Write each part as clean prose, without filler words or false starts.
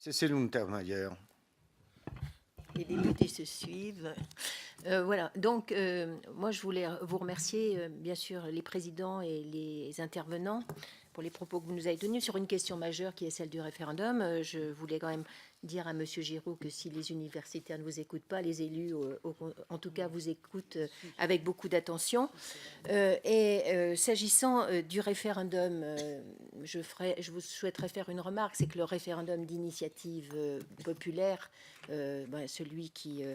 Cessez l'intermédiaire. Les députés se suivent. Voilà, donc moi je voulais vous remercier, bien sûr, les présidents et les intervenants pour les propos que vous nous avez tenus sur une question majeure qui est celle du référendum. Je voulais quand même dire à Monsieur Giraud que si les universitaires ne vous écoutent pas, les élus, en tout cas, vous écoutent avec beaucoup d'attention. S'agissant du référendum, je vous souhaiterais faire une remarque, c'est que le référendum d'initiative populaire, celui qui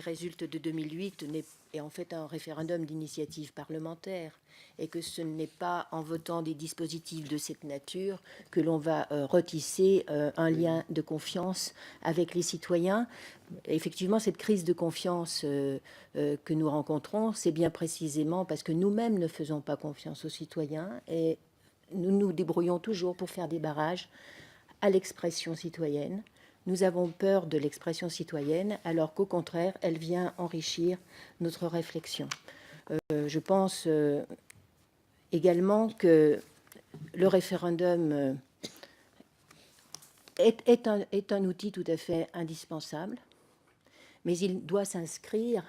résulte de 2008, est en fait un référendum d'initiative parlementaire, et que ce n'est pas en votant des dispositifs de cette nature que l'on va retisser un lien de confiance avec les citoyens. Effectivement, cette crise de confiance que nous rencontrons, c'est bien précisément parce que nous-mêmes ne faisons pas confiance aux citoyens, et nous nous débrouillons toujours pour faire des barrages à l'expression citoyenne. Nous avons peur de l'expression citoyenne, alors qu'au contraire, elle vient enrichir notre réflexion. Je pense également que le référendum est un outil tout à fait indispensable, mais il doit s'inscrire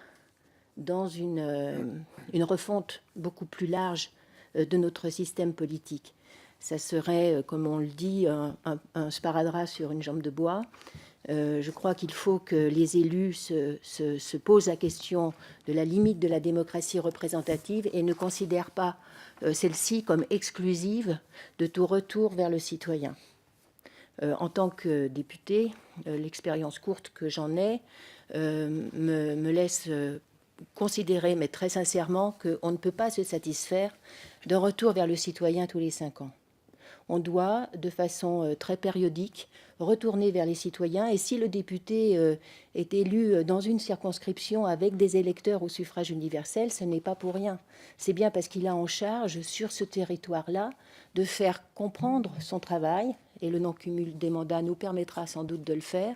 dans une refonte beaucoup plus large de notre système politique. Ça serait, comme on le dit, un sparadrap sur une jambe de bois. Je crois qu'il faut que les élus se posent la question de la limite de la démocratie représentative et ne considèrent pas celle-ci comme exclusive de tout retour vers le citoyen. En tant que député, l'expérience courte que j'en ai me laisse considérer, mais très sincèrement, qu'on ne peut pas se satisfaire d'un retour vers le citoyen tous les 5 ans. On doit, de façon très périodique, retourner vers les citoyens. Et si le député est élu dans une circonscription avec des électeurs au suffrage universel, ce n'est pas pour rien. C'est bien parce qu'il a en charge, sur ce territoire-là, de faire comprendre son travail, et le non-cumul des mandats nous permettra sans doute de le faire,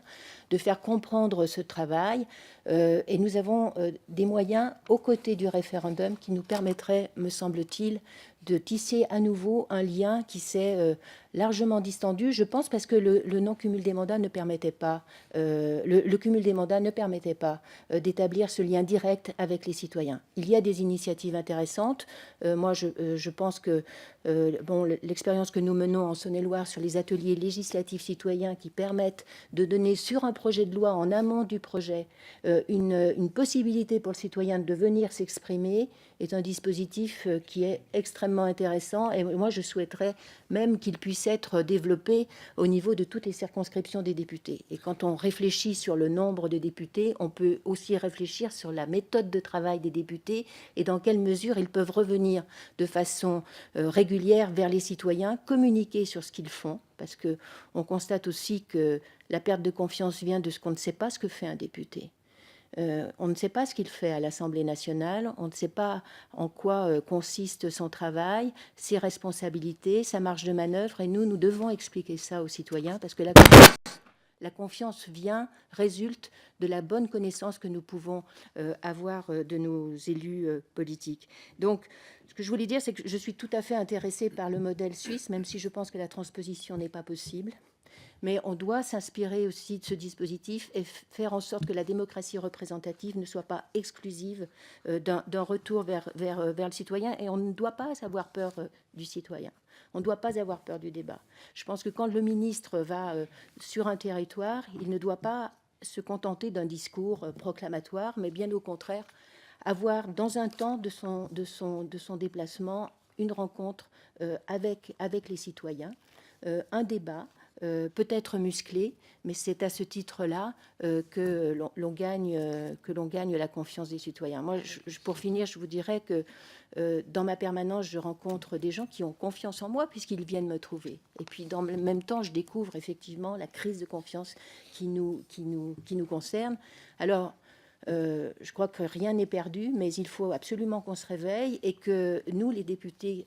de faire comprendre ce travail. Et nous avons des moyens aux côtés du référendum qui nous permettraient, me semble-t-il, de tisser à nouveau un lien qui s'est largement distendu, je pense, parce que le non-cumul des mandats ne permettait pas, le cumul des mandats ne permettait pas d'établir ce lien direct avec les citoyens. Il y a des initiatives intéressantes. Moi, je pense que l'expérience que nous menons en Saône-et-Loire sur les ateliers législatifs citoyens qui permettent de donner sur un projet de loi en amont du projet une possibilité pour le citoyen de venir s'exprimer est un dispositif qui est extrêmement intéressant, et moi je souhaiterais même qu'il puisse être développé au niveau de toutes les circonscriptions des députés. Et quand on réfléchit sur le nombre de députés, on peut aussi réfléchir sur la méthode de travail des députés et dans quelle mesure ils peuvent revenir de façon régulière vers les citoyens, communiquer sur ce qu'ils font, parce qu'on constate aussi que la perte de confiance vient de ce qu'on ne sait pas ce que fait un député. On ne sait pas ce qu'il fait à l'Assemblée nationale, on ne sait pas en quoi consiste son travail, ses responsabilités, sa marge de manœuvre, et nous devons expliquer ça aux citoyens, parce que la confiance résulte de la bonne connaissance que nous pouvons avoir de nos élus politiques. Donc, ce que je voulais dire, c'est que je suis tout à fait intéressée par le modèle suisse, même si je pense que la transposition n'est pas possible. Mais on doit s'inspirer aussi de ce dispositif et faire en sorte que la démocratie représentative ne soit pas exclusive d'un retour vers le citoyen. Et on ne doit pas avoir peur du citoyen. On ne doit pas avoir peur du débat. Je pense que quand le ministre va sur un territoire, il ne doit pas se contenter d'un discours proclamatoire, mais bien au contraire, avoir dans un temps de son déplacement une rencontre avec les citoyens, un débat, peut-être musclé, mais c'est à ce titre-là que l'on gagne la confiance des citoyens. Moi, pour finir, je vous dirais que dans ma permanence, je rencontre des gens qui ont confiance en moi puisqu'ils viennent me trouver. Et puis, dans le même temps, je découvre effectivement la crise de confiance qui nous concerne. Alors, je crois que rien n'est perdu, mais il faut absolument qu'on se réveille et que nous, les députés,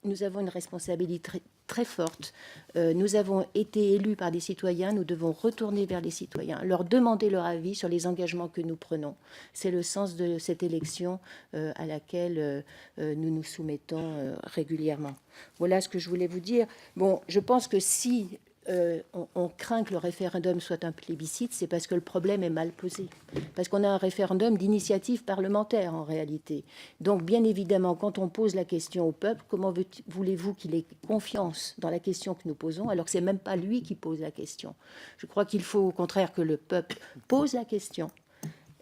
nous avons une responsabilité très forte. Nous avons été élus par des citoyens, nous devons retourner vers les citoyens, leur demander leur avis sur les engagements que nous prenons. C'est le sens de cette élection à laquelle nous nous soumettons régulièrement. Voilà ce que je voulais vous dire. Bon, je pense que si on craint que le référendum soit un plébiscite, c'est parce que le problème est mal posé. Parce qu'on a un référendum d'initiative parlementaire, en réalité. Donc, bien évidemment, quand on pose la question au peuple, comment voulez-vous qu'il ait confiance dans la question que nous posons, alors que ce n'est même pas lui qui pose la question? Je crois qu'il faut, au contraire, que le peuple pose la question.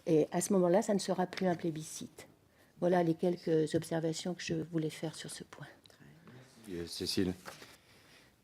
Et à ce moment-là, ça ne sera plus un plébiscite. Voilà les quelques observations que je voulais faire sur ce point. Cécile.